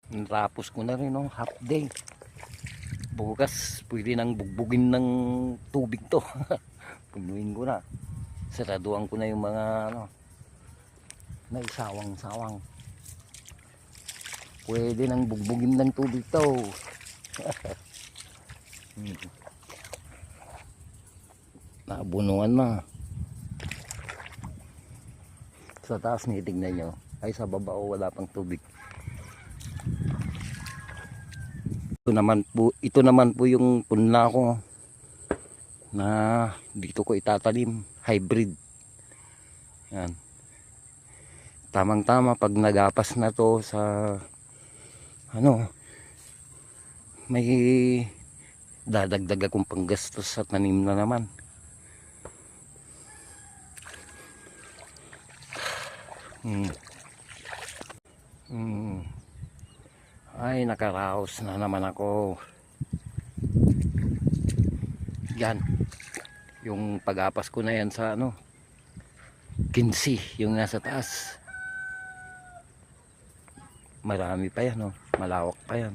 Natapos ko na rin no, half day. Bukas pwede nang bugbugin ng tubig to. Punuin ko na. Saraduan ko na yung mga ano, may sawang-sawang. Pwede nang bugbugin ng tubig to. Nabunuan na. Sa taas nitignan nyo. Ay sa baba wala pang tubig. Ito naman po yung punla ko na dito ko itatanim, hybrid. Yan. Tamang-tama pag nagapas na to sa ano, may dadagdag akong panggastos sa tanim na naman. Ay, nakaraos na naman ako. Yan. Yung pag-apas ko na yan sa ano, 15, yung nasa taas. Marami pa yan, no? Malawak pa yan.